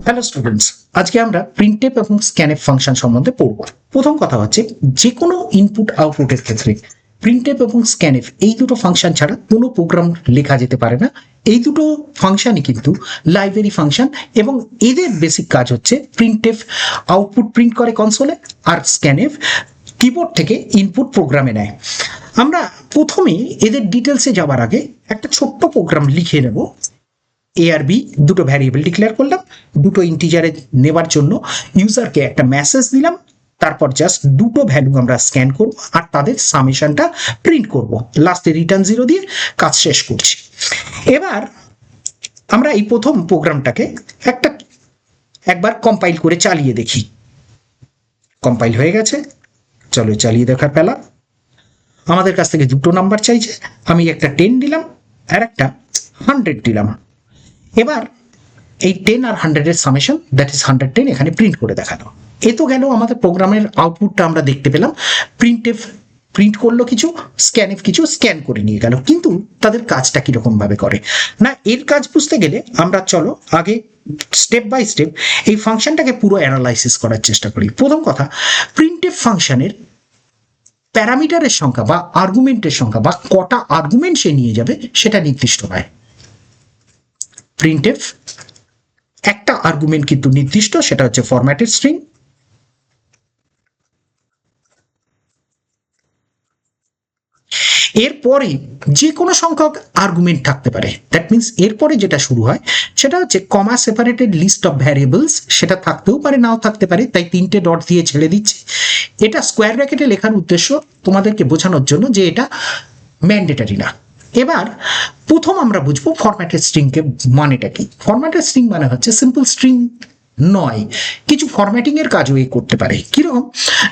Hello students, আজকে আমরা printf এবং স্ক্যানএফ ফাংশন সম্বন্ধে পড়ব। প্রথম কথা হচ্ছে, যে কোনো ইনপুট আউটপুটের ক্ষেত্রে প্রিন্টএফ এবং স্ক্যানএফ এই দুটো ফাংশন ছাড়া কোনো প্রোগ্রাম লেখা যেতে পারে না। এই দুটো ফাংশনই কিন্তু লাইব্রেরি ফাংশন এবং এদের বেসিক কাজ হচ্ছে প্রিন্টএফ আউটপুট প্রিন্ট করে কনসোলে, আর স্ক্যানএফ কিবোর্ড থেকে ইনপুট প্রোগ্রামে নেয়। আমরা প্রথমে এদের ডিটেলসে যাওয়ার আগে একটা ছোট্ট প্রোগ্রাম লিখে নেব। এ আর বি দুটো ভ্যারিয়েবল ডিক্লেয়ার করলাম, দুটো ইন্টিজারে নেবার জন্য ইউজারকে একটা মেসেজ দিলাম, তারপর জাস্ট দুটো ভ্যালু আমরা স্ক্যান করব আর তাদের সামেশনটা প্রিন্ট করব, লাস্টে রিটার্ন 0 দিয়ে কাজ শেষ করছি। এবার আমরা এই প্রথম প্রোগ্রামটাকে একবার কম্পাইল করে চালিয়ে দেখি। কম্পাইল হয়ে গেছে, চলো চালিয়ে দেখার পেলা। আমাদের কাছ থেকে দুটো নাম্বার চাইছে, আমি একটা 10 দিলাম আর একটা 100 দিলাম। এবার এই 10 আর 100 এর সামেশন, দ্যাট ইজ 110, এখানে প্রিন্ট করে দেখালো। এ তো গেল আমাদের প্রোগ্রামের আউটপুটটা আমরা দেখতে পেলাম। প্রিন্টএফ প্রিন্ট করলো কিছু, স্ক্যানএফ কিছু স্ক্যান করে নিয়ে গেল, কিন্তু তাদের কাজটা কিরকম ভাবে করে না, এর কাজ বুঝতে গেলে আমরা চলো আগে স্টেপ বাই স্টেপ এই ফাংশনটাকে পুরো অ্যানালাইসিস করার চেষ্টা করি। প্রথম কথা, প্রিন্টএফ ফাংশনের প্যারামিটারের সংখ্যা বা আর্গুমেন্টের সংখ্যা বা কটা আর্গুমেন্ট সে নিয়ে যাবে সেটা নির্দিষ্ট হয়। প্রিন্টএফ একটা আর্গুমেন্ট কিন্তু নির্দিষ্ট, সেটা হচ্ছে ফরম্যাটেড স্ট্রিং। এরপরে যে কোনো সংখ্যক আর্গুমেন্ট থাকতে পারে, দ্যাট মিনস এরপরে যেটা শুরু হয় সেটা হচ্ছে কমা সেপারেটেড লিস্ট অফ ভ্যারিয়েবলস, সেটা থাকতেও পারে নাও থাকতে পারে, তাই 3টে ডট দিয়ে ছেড়ে দিচ্ছে। এটা স্কোয়ার ব্র্যাকেটে লেখার উদ্দেশ্য তোমাদেরকে বোঝানোর জন্য যে এটা ম্যান্ডেটারি না। এবার প্রথম আমরা বুঝবো ফরম্যাটেড স্ট্রিংকে মানেটা কি। ফরম্যাটেড স্ট্রিং মানে হচ্ছে সিম্পল স্ট্রিং নয়, কিছু ফরম্যাটিং এর কাজও এই করতে পারে। কিরকম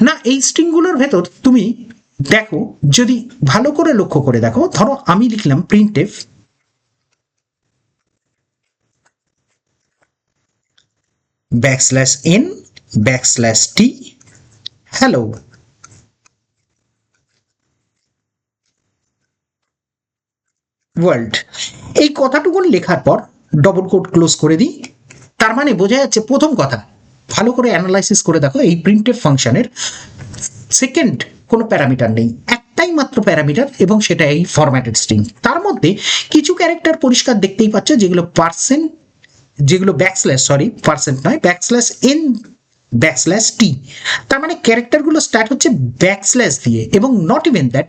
না, এই স্ট্রিংগুলোর ভেতর তুমি দেখো, যদি ভালো করে লক্ষ্য করে দেখো, ধরো আমি লিখলাম printf \n \t hello. World, এই কথাটুকুন লেখার পর ডবল কোট ক্লোজ করে দিই। তার মানে বোঝা যাচ্ছে, প্রথম কথা ভালো করে অ্যানালাইসিস করে দেখো, এই প্রিন্টএফ ফাংশনের সেকেন্ড কোনো প্যারামিটার নেই, একটাই মাত্র প্যারামিটার এবং সেটা এই ফরম্যাটেড স্ট্রিং। তার মধ্যে কিছু ক্যারেক্টার পরিষ্কার দেখতেই পাচ্ছ, যেগুলো পার্সেন্ট নয়, \n \t। তার মানে ক্যারেক্টারগুলো স্টার্ট হচ্ছে ব্যাকস্ল্যাশ দিয়ে, এবং নট ইভেন দ্যাট,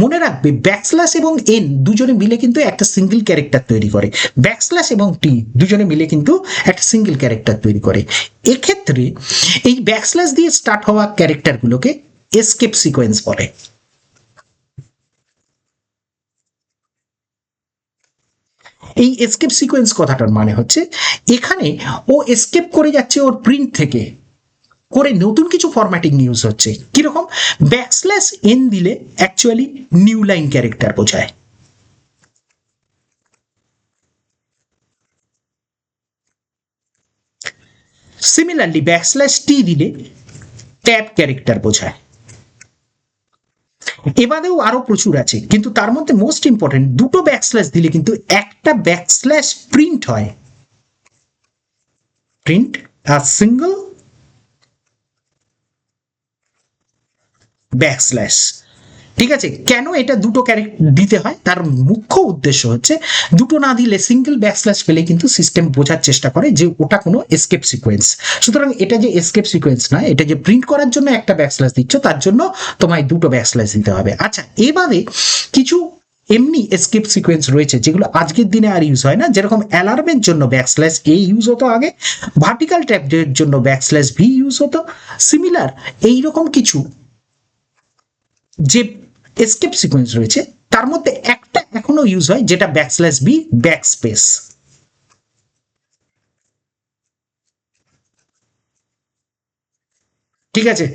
মনে রাখবে ব্যাকস্ল্যাশ এবং n দুজনে মিলে কিন্তু একটা সিঙ্গেল ক্যারেক্টার তৈরি করে। ব্যাকস্ল্যাশ এবং t দুজনে মিলে কিন্তু একটা সিঙ্গেল ক্যারেক্টার তৈরি করে। এক্ষেত্রে এই ব্যাকস্ল্যাশ দিয়ে স্টার্ট হওয়া ক্যারেক্টারগুলোকে এসকেপ সিকোয়েন্স বলে। এই এসকেপ সিকোয়েন্স কথাটার মানে হচ্ছে, এখানে ও এসকেপ করে যাচ্ছে ওর প্রিন্ট থেকে, করে নতুন কিছু ফরম্যাটিং ইউজ হচ্ছে। কিরকম, \n দিলে অ্যাকচুয়ালি নিউ লাইন ক্যারেক্টার বোঝায়। সিমিলারলি \t দিলে ট্যাব ক্যারেক্টার বোঝায়। এবারেও আরো প্রচুর আছে, কিন্তু তার মধ্যে মোস্ট ইম্পর্টেন্ট, দুটো ব্যাকস্ল্যাশ দিলে কিন্তু একটা ব্যাকস্ল্যাশ প্রিন্ট হয়, প্রিন্ট আ সিঙ্গল ব্যাকস্ল্যাশ। ঠিক আছে, কেন এটা দুটো ক্যারেক্টার দিতে হয়, তার মুখ্য উদ্দেশ্য হচ্ছে দুটো না দিলে সিঙ্গেল ব্যাকস্ল্যাশ পেলে কিন্তু সিস্টেম বোঝার চেষ্টা করে যে ওটা কোনো এসকেপ সিকোয়েন্স। সুতরাং এটা যে এসকেপ সিকোয়েন্স নয়, এটা যে প্রিন্ট করার জন্য একটা ব্যাকস্ল্যাশ দিচ্ছ, তার জন্য তোমায় দুটো ব্যাকস্ল্যাশ দিতে হবে। আচ্ছা, এবারে কিছু এমনি এসকেপ সিকোয়েন্স রয়েছে যেগুলো আজকের দিনে আর ইউজ হয় না, যেরকম অ্যালার্মের জন্য \a ইউজ হতো আগে, ভার্টিক্যাল ট্যাবের জন্য \v ইউজ হতো। সিমিলার এইরকম কিছু যে এসকেপ সিকোয়েন্স রয়েছে, তার মধ্যে একটা এখনো ইউজ হয়, যেটা \b ব্যাকস্পেস। ঠিক আছে,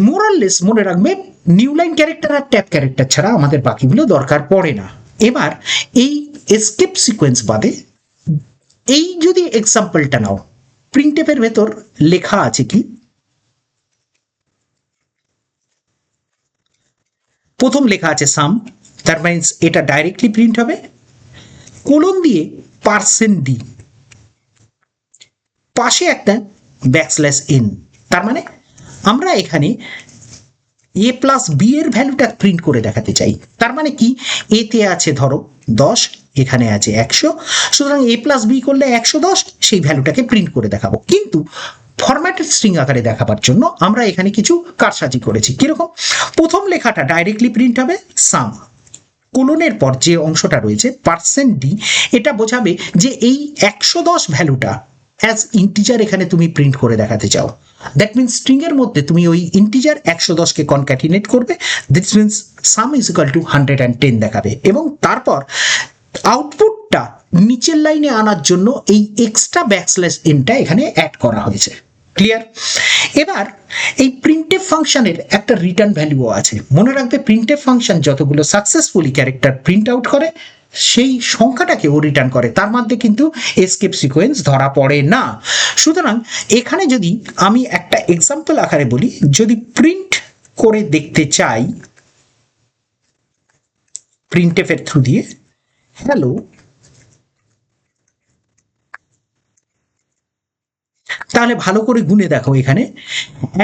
মোরাললেস মনে রাখবে, নিউ লাইন ক্যারেক্টার আর ট্যাব ক্যারেক্টার ছাড়া আমাদের বাকিগুলো দরকার পড়ে না। এবার এই এসকেপ সিকোয়েন্স বাদে এই যদি এক্সাম্পলটা নাও, প্রিন্টএফের ভেতর লেখা আছে কি, প্রথম লেখা আছে সাম, তার মিন্স এটা ডাইরেক্টলি প্রিন্ট হবে। কোলন দিয়ে %d পাশে একটা ব্যাকস্ল্যাশ এন, তার মানে আমরা এখানে এ প্লাস বি এর ভ্যালুটা প্রিন্ট করে দেখাতে চাই। তার মানে কি, এতে আছে ধরো 10, এখানে আছে 100, সুতরাং এ প্লাস বি করলে 110, সেই ভ্যালুটাকে প্রিন্ট করে দেখাবো। কিন্তু ফরম্যাটেড স্ট্রিং আকারে দেখাবার জন্য আমরা এখানে কিছু কারসাজি করেছি। কিরকম, প্রথম লেখাটা ডাইরেক্টলি প্রিন্ট হবে সাম, কোলনের পর যে অংশটা রয়েছে %d, এটা বোঝাবে যে এই 110 ভ্যালুটা অ্যাজ ইন্টিজার এখানে তুমি প্রিন্ট করে দেখাতে চাও। দ্যাট মিনস স্ট্রিং এর মধ্যে তুমি ওই ইন্টিজার 110 কে কনক্যাটিনেট করবে, this means some is equal to 110 দেখাবে, এবং তারপর আউটপুটটা নিচের লাইনে আনার জন্য এই এক্সট্রা ব্যাকস্ল্যাশ এনটা এখানে অ্যাড করা হয়েছে। ক্লিয়ার? এবার এই প্রিন্টএফ ফাংশনের একটা রিটার্ন ভ্যালুও আছে। মনে রাখবে, প্রিন্টএফ ফাংশন যতগুলো সাকসেসফুলি ক্যারেক্টার প্রিন্ট আউট করে সেই সংখ্যাটাকে ও রিটার্ন করে, তার মধ্যে কিন্তু এসকেপ সিকোয়েন্স ধরা পড়ে না। সুতরাং এখানে যদি আমি একটা এক্সাম্পল আকারে বলি, যদি প্রিন্ট করে দেখতে চাই প্রিন্টএফ এর থ্রু দিয়ে, হ্যালো, তাহলে ভালো করে গুনে দেখো, এখানে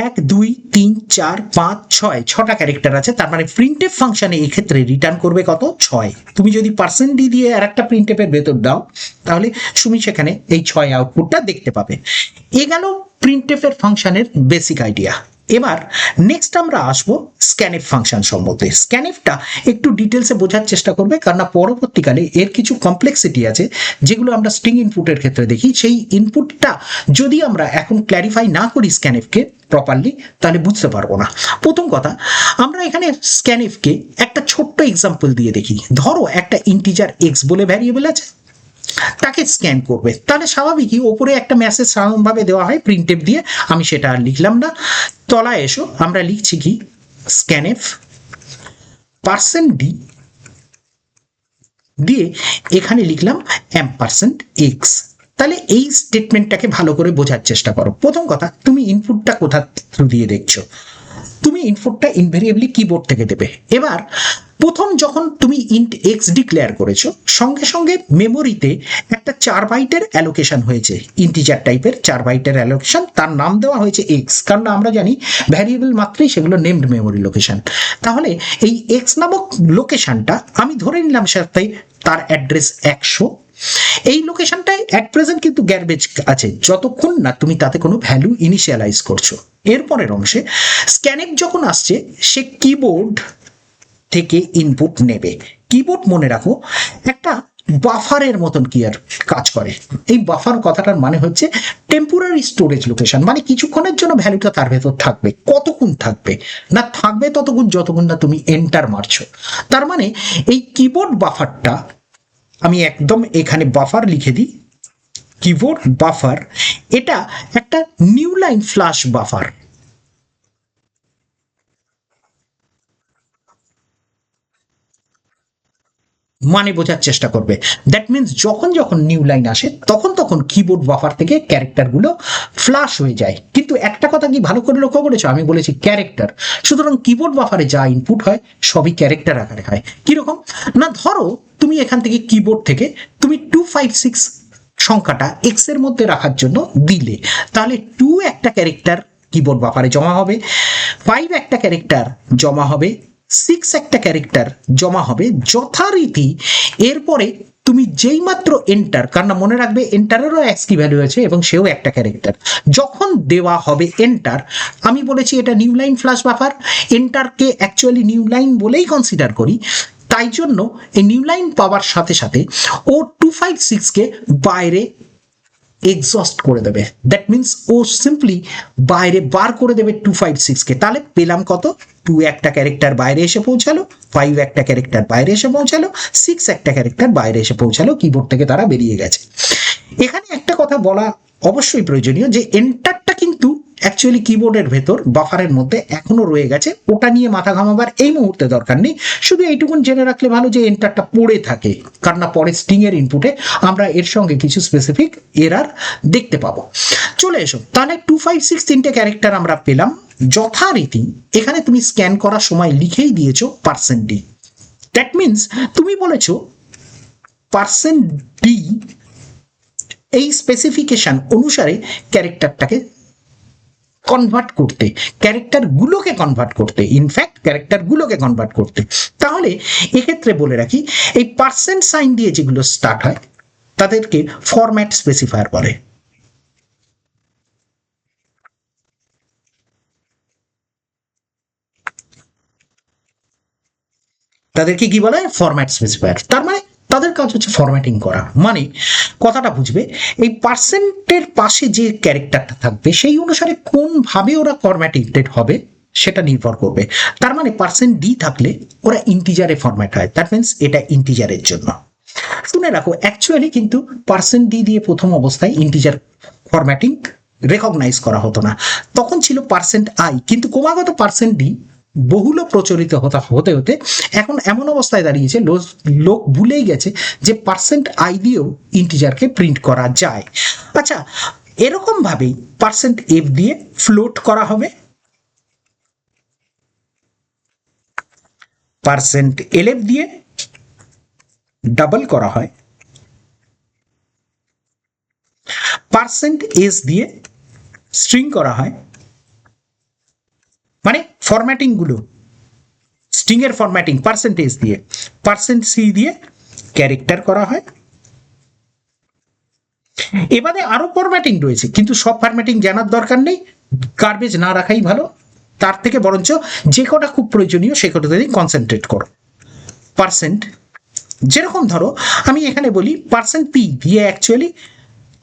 1 2 3 4 5 6 6টা ক্যারেক্টার আছে। তার মানে প্রিন্টএফ ফাংশনে এই ক্ষেত্রে রিটার্ন করবে কত? 6। তুমি যদি %d দিয়ে আর একটা প্রিন্টএফের ভেতর দাও, তাহলে তুমি সেখানে এই 6 আউটপুটটা দেখতে পাবে। এ গেল প্রিন্টএফ এর ফাংশনের বেসিক আইডিয়া। এবার নেক্সট আমরা আসবো স্ক্যানএফ ফাংশন সম্বন্ধে। স্ক্যানএফটা একটু ডিটেলসে বোঝার চেষ্টা করবে, কারণ পরবর্তীকালে এর কিছু কমপ্লেক্সিটি আছে যেগুলো আমরা স্ট্রিং ইনপুটের ক্ষেত্রে দেখি। সেই ইনপুটটা যদি আমরা এখন ক্ল্যারিফাই না করি স্ক্যানএফকে প্রপারলি, তাহলে বুঝতে পারবো না। প্রথম কথা, আমরা এখানে স্ক্যানএফকে একটা ছোট্ট এক্সাম্পল দিয়ে দেখি। ধরো একটা ইন্টিজার এক্স বলে ভ্যারিয়েবল আছে, তাকে স্ক্যান করবে, তাহলে স্বাভাবিকই ওপরে একটা মেসেজ সাধারণভাবে দেওয়া হয় প্রিন্টএফ দিয়ে, আমি সেটা আর লিখলাম না। তলায় এসো, আমরা লিখছি কি, স্ক্যানএফ %d দিয়ে এখানে লিখলাম $x। তাহলে এই স্টেটমেন্টটাকে ভালো করে বোঝার চেষ্টা করো। প্রথম কথা, তুমি ইনপুটটা কোথা থ্রু দিয়ে দেখছো? তুমি ইনপুটটা ইনভেরিয়েবলি কিবোর্ড থেকে দেবে। এবার প্রথম যখন তুমি ইন্ট এক্স ডিক্লেয়ার করেছো, সঙ্গে সঙ্গে মেমোরিতে একটা 4 বাইটের অ্যালোকেশন হয়েছে, ইন্টিজার টাইপের 4 বাইটের অ্যালোকেশন, তার নাম দেওয়া হয়েছে এক্স, কারণ আমরা জানি ভ্যারিয়েবল মাত্রই সেগুলো নেমড মেমোরি লোকেশন। তাহলে এই এক্স নামক লোকেশনটা আমি ধরে নিলাম সাথে তার অ্যাড্রেস 100। এই লোকেশনটায় অ্যাট প্রেজেন্ট কিন্তু গ্যারবেজ আছে, যতক্ষণ না তুমি তাতে কোনো ভ্যালু ইনিশিয়ালাইজ করছো। এরপরের অংশে স্ক্যানএফ যখন আসছে, সে কিবোর্ড থেকে ইনপুট নেবে। কিবোর্ড মনে রাখো একটা বাফারের মতন কি আর কাজ করে। এই বাফার কথাটার মানে হচ্ছে টেম্পোরারি স্টোরেজ লোকেশন, মানে কিছুক্ষণের জন্য ভ্যালুটা তার ভেতর থাকবে। কতক্ষণ থাকবে না থাকবে? ততক্ষণ যতক্ষণ না তুমি এন্টার মারছো। তার মানে এই কিবোর্ড বাফারটা, আমি একদম এখানে বাফার লিখে দিই, কিবোর্ড বাফার, এটা একটা নিউ লাইন ফ্ল্যাশ বাফার। মানে বোঝার চেষ্টা করবে, দ্যাট মিনস যখন যখন নিউ লাইন আসে তখন তখন কিবোর্ড বাফার থেকে ক্যারেক্টারগুলো ফ্ল্যাশ হয়ে যায়। কিন্তু একটা কথা কি ভালো করে লক্ষ্য করেছো, আমি বলেছি ক্যারেক্টার, সুতরাং কিবোর্ড বাফারে যা ইনপুট হয় সবই ক্যারেক্টার আকারে হয়। কিরকম না, ধরো তুমি এখান থেকে কিবোর্ড থেকে তুমি 256 সংখ্যাটা এক্স এর মধ্যে রাখার জন্য দিলে, তাহলে 2 একটা ক্যারেক্টার কিবোর্ড বাফারে জমা হবে, 5 একটা ক্যারেক্টার জমা হবে, 6 একটা ক্যারেক্টার জমা হবে যথারীতি। এরপরে তুমি যেই মাত্র এন্টার, কারণ মনে রাখবে এন্টারেরও এক্সকি ভ্যালু আছে এবং সেও একটা ক্যারেক্টার, যখন দেওয়া হবে এন্টার, আমি বলেছি এটা নিউ লাইন ফ্ল্যাশ বাফার, এন্টারকে অ্যাকচুয়ালি নিউ লাইন বলেই কনসিডার করি, তাই জন্য এই নিউ লাইন পাওয়ার সাথে সাথে ও 256কে বাইরে এক্সস্ট করে দেবে। দ্যাট মিনস ও সিম্পলি বাইরে বার করে দেবে 256কে। তাহলে পেলাম কত? 2 একটা ক্যারেক্টার বাইরে এসে পৌঁছালো, 5 একটা ক্যারেক্টার বাইরে এসে পৌঁছালো, 6 একটা ক্যারেক্টার বাইরে এসে পৌঁছালো, কিবোর্ড থেকে তারা বেরিয়ে গেছে। এখানে একটা কথা বলা অবশ্যই প্রয়োজনীয়, যে এন্টারটা কিন্তু অ্যাকচুয়ালি কিবোর্ডের ভেতর বাফারের মধ্যে এখনো রয়ে গেছে, ওটা নিয়ে মাথা ঘামাবার এই মুহূর্তে দরকার নেই। শুধু এইটুকুন জেনে রাখলে ভালো যে এন্টারটা পড়ে থাকে, কারণ না পরে স্ট্রিং এর ইনপুটে আমরা এর সঙ্গে কিছু স্পেসিফিক এরার দেখতে পাবো। চলে এসো, তাহলে 256 তিনটে ক্যারেক্টার আমরা পেলাম যথারীতি। এখানে তুমি স্ক্যান করার সময় লিখেই দিয়েছো %d। দ্যাট মিনস তুমি বলেছো %d এই স্পেসিফিকেশন অনুসারে ক্যারেক্টারটাকে কনভার্ট করতে, ক্যারেক্টারগুলোকে কনভার্ট করতে, ইনফ্যাক্ট ক্যারেক্টারগুলোকে কনভার্ট করতে। তাহলে এক্ষেত্রে বলে রাখি, এই পার্সেন্ট সাইন দিয়ে যেগুলো স্টার্ট হয় তাদেরকে ফরম্যাট স্পেসিফায়ার বলে। তাদেরকে কি বলে? Format specifier. তার মানে তাদের কাজ হচ্ছে ফরম্যাটিং করা। মানে কথাটা বুঝবে, এই পার্সেন্টের পাশে যে ক্যারেক্টারটা থাকবে সেই অনুসারে কোনভাবে ওরা ফরম্যাটেড হবে সেটা নির্ভর করবে। তার মানে পার্সেন্ট ডি থাকলে ওরা ইন্টিজারে ফরম্যাট হয়, দ্যাট মিনস এটা ইন্টিজারের জন্য। শুনে রাখো, অ্যাকচুয়ালি কিন্তু পার্সেন্ট ডি দিয়ে প্রথম অবস্থায় ইন্টিজার ফরম্যাটিং রেকগনাইজ করা হতো না, তখন ছিল পার্সেন্ট আই। কিন্তু ক্রমাগত পার্সেন্ট ডি বহুল প্রচলিত হতে হতে এখন এমন অবস্থায় দাঁড়িয়েছে লোক ভুলেই গেছে যে পার্সেন্ট আই দিয়েও ইন্টিজারকে প্রিন্ট করা যায়। আচ্ছা, এরকম ভাবেই পার্সেন্ট এফ দিয়ে ফ্লোট করা হবে, পার্সেন্ট এলএফ দিয়ে ডাবল করা হয়, পার্সেন্ট এস দিয়ে স্ট্রিং করা হয়। মানে ফরম্যাটিং গুলো, স্ট্রিং এর ফরম্যাটিং পার্সেন্টেজ দিয়ে, পার্সেন্ট সি দিয়ে ক্যারেক্টার করা হয়। এবারে আরো ফরম্যাটিং রয়েছে, কিন্তু সব ফরম্যাটিং জানার দরকার নেই, গার্বেজ না রাখাই ভালো। তার থেকে বরঞ্চ যে কটা খুব প্রয়োজনীয় সে কটা দিয়ে কনসেন্ট্রেট করো। পার্সেন্ট, যেরকম ধরো আমি এখানে বলি পার্সেন্ট পি দিয়ে অ্যাকচুয়ালি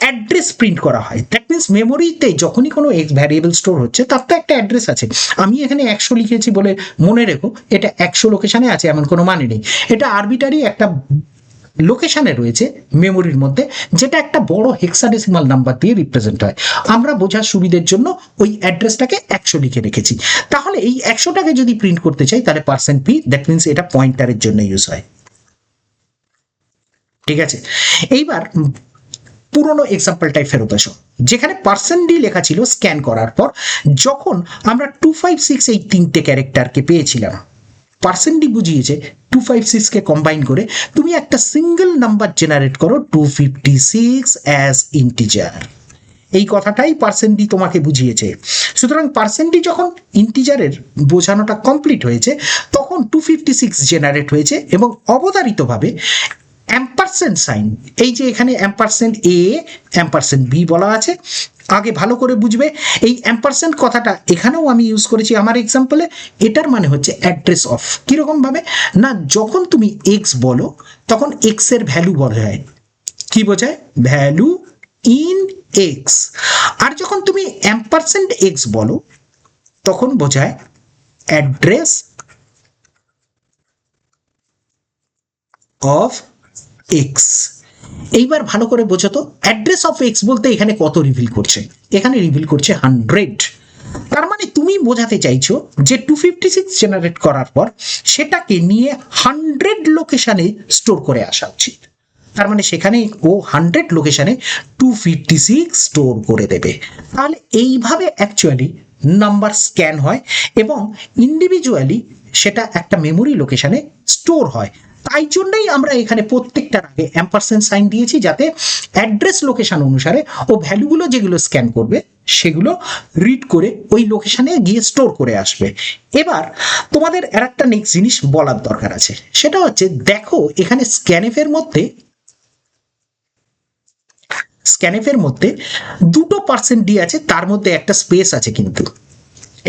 অ্যাড্রেস প্রিন্ট করা হয়। দ্যাট মিনস মেমোরিতে যখনই কোনো ভ্যারিয়েবল স্টোর হচ্ছে তার তো একটা অ্যাড্রেস আছে। আমি এখানে 100 লিখেছি বলে মনে রেখো এটা 100 লোকেশনে আছে এমন কোনো মানে নেই। এটা আরবিটারি একটা লোকেশনে রয়েছে মেমোরির মধ্যে, যেটা একটা বড় হেক্সাডেসিমাল নাম্বার দিয়ে রিপ্রেজেন্ট হয়। আমরা বোঝার সুবিধের জন্য ওই অ্যাড্রেসটাকে 100 লিখে রেখেছি। তাহলে এই 100টাকে যদি প্রিন্ট করতে চাই তাহলে পার্সেন্ট পি, দ্যাট মিনস এটা পয়েন্টারের জন্য ইউজ হয়। ঠিক আছে, এইবার পুরোনো এক্সাম্পলটাই ফেরত আসো, যেখানে পার্সেন্ট ডি লেখা ছিল স্ক্যান করার পর যখন আমরা 256 এই তিনটে ক্যারেক্টারকে পেয়েছিলাম, পার্সেন্ট ডি বুঝিয়েছে 256 কে কম্বাইন করে তুমি একটা সিঙ্গেল নাম্বার জেনারেট করো 256 অ্যাজ ইন্টিজার। এই কথাটাই পার্সেন্ট ডি তোমাকে বুঝিয়েছে। সুতরাং পার্সেন্ট ডি যখন ইন্টিজারের বোঝানোটা কমপ্লিট হয়েছে তখন 256 জেনারেট হয়েছে এবং অবধারিতভাবে অ্যাম্পারসেন্ট সাইন, এই যে এখানে অ্যাম্পারসেন্ট এ অ্যাম্পারসেন্ট বি বলা আছে, আগে ভালো করে বুঝবে এই অ্যাম্পারসেন্ট কথাটা এখানেও আমি ইউজ করেছি আমার এক্সাম্পলে। এটার মানে হচ্ছে অ্যাড্রেস অফ। কিরকম ভাবে না, যখন তুমি এক্স বলো তখন এক্স এর ভ্যালু বোঝায়, কি বোঝায়? Value in x. আর যখন তুমি অ্যাম্পারসেন্ট এক্স বলো তখন বোঝায় অ্যাড্রেস অফ এক্স। এইবার ভালো করে বোঝো তো, অ্যাড্রেস অফ এক্স বলতে এখানে কত রিভিল করছে? এখানে রিভিল করছে 100। তার মানে তুমি বোঝাতে চাইছো যে 256 জেনারেট করার পর সেটাকে নিয়ে 100 লোকেশনে স্টোর করে আসা উচিত। তার মানে সেখানে ও 100 লোকেশনে 256 স্টোর করে দেবে। তাহলে এইভাবে অ্যাকচুয়ালি নাম্বার স্ক্যান হয় এবং ইন্ডিভিজুয়ালি সেটা একটা মেমোরি লোকেশনে স্টোর হয়। তাই জন্যই আমরা এখানে প্রত্যেকটার আগে অ্যাম্পারসেন্ট সাইন দিয়েছি, যাতে অ্যাড্রেস লোকেশন অনুসারে ও ভ্যালুগুলো যেগুলো স্ক্যান করবে সেগুলো রিড করে ওই লোকেশনে গিয়ে স্টোর করে আসবে। এবার তোমাদের আর একটা নেক্সট জিনিস বলার দরকার আছে, সেটা হচ্ছে দেখো এখানে স্ক্যানএফের মধ্যে দুটো পার্সেন্ট ডি আছে, তার মধ্যে একটা স্পেস আছে, কিন্তু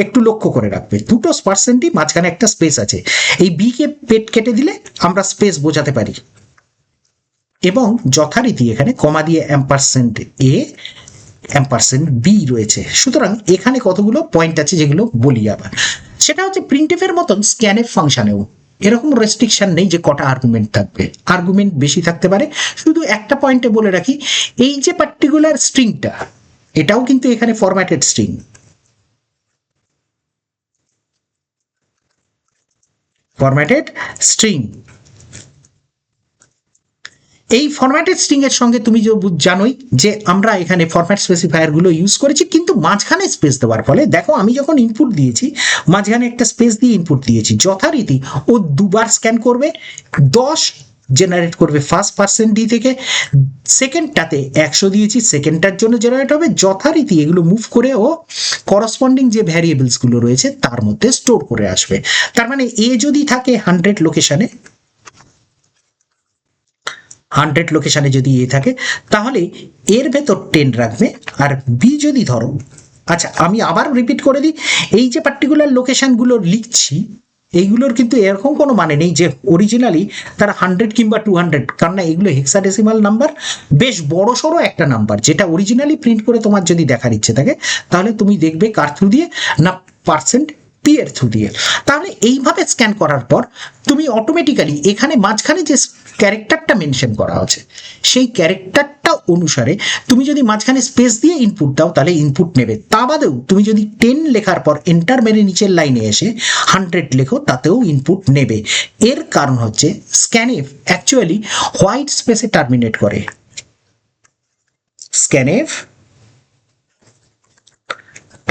একটু লক্ষ্য করে রাখবে দুটো পার্সেন্টই মাঝখানে একটা স্পেস আছে। এই বি কে পেট কেটে দিলে আমরা স্পেস বোঝাতে পারি এবং যথারীতি এখানে কমা দিয়ে অ্যাম্পারসেন্ট এ অ্যাম্পারসেন্ট বি রয়েছে। সুতরাং এখানে কতগুলো পয়েন্ট আছে যেগুলো বলি আবার, সেটা হচ্ছে প্রিন্টএফের মতন স্ক্যানএফ ফাংশনেও এরকম রেস্ট্রিকশন নেই যে কটা আর্গুমেন্ট থাকবে, আর্গুমেন্ট বেশি থাকতে পারে। শুধু একটা পয়েন্টে বলে রাখি, এই যে পার্টিকুলার স্ট্রিংটা এটাও কিন্তু এখানে ফরম্যাটেড স্ট্রিং। ফরম্যাটেড স্ট্রিং, এই ফরম্যাটেড স্ট্রিং এর সঙ্গে তুমি জানোই যে আমরা এখানে ফরম্যাট স্পেসিফায়ার গুলো ইউজ করেছি, কিন্তু মাঝখানে স্পেস দেওয়ার ফলে দেখো আমি যখন ইনপুট দিয়েছি মাঝখানে একটা স্পেস দিয়ে ইনপুট দিয়েছি, যথারীতি ও দুবার স্ক্যান করবে 10 জেনারেট করবে ফার্স্ট পার্সেন্ট ডি থেকে, সেকেন্ডটাতে 100 দিয়েছি, সেকেন্ডটার জন্য জেনারেট হবে, যথারীতি এগুলো মুভ করে ও করসপন্ডিং যে ভ্যারিয়েবলসগুলো রয়েছে তার মধ্যে স্টোর করে আসবে। তার মানে এ যদি থাকে 100 লোকেশনে, 100 লোকেশনে যদি এ থাকে তাহলে এর ভেতর 10 রাখবে, আর বি যদি ধরো, আচ্ছা আমি আবার রিপিট করে দিই, এই যে পার্টিকুলার লোকেশনগুলো লিখছি এইগুলোর কিন্তু এরকম কোনো মানে নেই যে অরিজিনালি তারা 100 কিংবা 200, কারণ না এগুলো হেক্সাডেসিমাল নাম্বার, বেশ বড় সড়ো একটা নাম্বার, যেটা অরিজিনালি প্রিন্ট করে তোমার যদি দেখার ইচ্ছে থাকে তাহলে তুমি দেখবে কার থ্রু দিয়ে না পার্সেন্ট পি এর থ্রু দিয়ে। তাহলে এইভাবে স্ক্যান করার পর তুমি অটোমেটিক্যালি এখানে মাঝখানে যে ক্যারেক্টারটা মেনশন করা আছে সেই ক্যারেক্টারটা অনুসারে তুমি যদি মাঝখানে স্পেস দিয়ে ইনপুট দাও তাহলে ইনপুট নেবে। তা বাদেও তুমি যদি 10 লেখার পর এন্টার মেরে নিচের লাইনে এসে 100 লেখো তাতেও ইনপুট নেবে। এর কারণ হচ্ছে স্ক্যানএফ অ্যাকচুয়ালি হোয়াইট স্পেসে টার্মিনেট করে। Scanf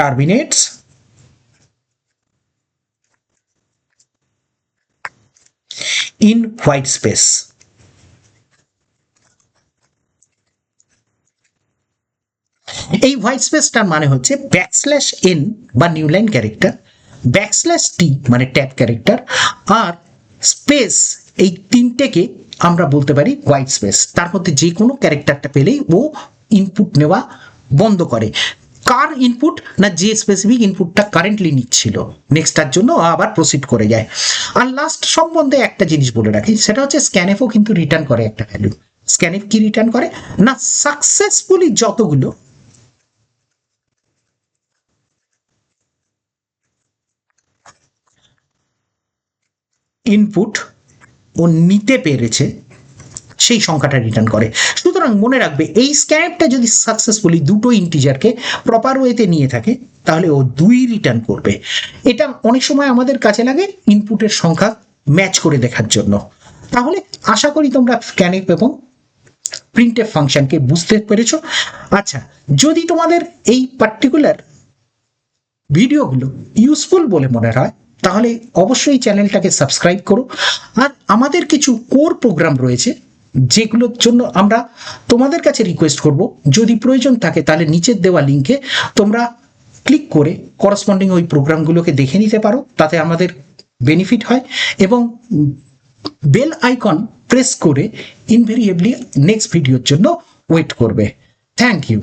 terminates in white space. এই হোয়াইট স্পেসটার মানে হচ্ছে ব্যাকস্ল্যাশ এন বা new line character, backslash t মানে ট্যাব ক্যারেক্টার, আর স্পেস, এই তিনটেকে আমরা বলতে পারি হোয়াইট স্পেস। তার মধ্যে যে কোনো ক্যারেক্টারটা পেলেই ও ইনপুট নেওয়া বন্ধ করে। কার ইনপুট না যে স্পেসিফিক ইনপুটটা কারেন্টলি নিচ্ছিল নেক্সটটার জন্য আবার প্রসিড করে যায়। আর লাস্ট সম্বন্ধে একটা জিনিস বলে রাখি, সেটা হচ্ছে স্ক্যানএফও কিন্তু রিটার্ন করে একটা ভ্যালু। স্ক্যানএফ কি রিটার্ন করে না সাকসেসফুলি যতগুলো ইনপুট ও নিতে পেরেছে সেই সংখ্যাটা রিটার্ন করে। সুতরাং মনে রাখবে এই স্ক্যানএফটা যদি সাকসেসফুলি দুটো ইন্টিজারকে প্রপার ওয়েতে নিয়ে থাকে তাহলে ও 2 রিটার্ন করবে। এটা অনেক সময় আমাদের কাছে লাগে ইনপুটের সংখ্যা ম্যাচ করে দেখার জন্য। তাহলে আশা করি তোমরা স্ক্যানএফ এবং প্রিন্টএফ ফাংশনকে বুঝতে পেরেছো। আচ্ছা, যদি তোমাদের এই পার্টিকুলার ভিডিওগুলো ইউজফুল বলে মনে হয় তাহলে অবশ্যই চ্যানেলটাকে সাবস্ক্রাইব করো। আর আমাদের কিছু কোর প্রোগ্রাম রয়েছে যেগুলোর জন্য আমরা তোমাদের কাছে রিকোয়েস্ট করব, যদি প্রয়োজন থাকে তাহলে নিচের দেওয়া লিঙ্কে তোমরা ক্লিক করে করসপন্ডিং ওই প্রোগ্রামগুলোকে দেখে নিতে পারো, তাতে আমাদের বেনিফিট হয়। এবং বেল আইকন প্রেস করে ইনভেরিয়েবলি নেক্সট ভিডিওর জন্য ওয়েট করবে। Thank you.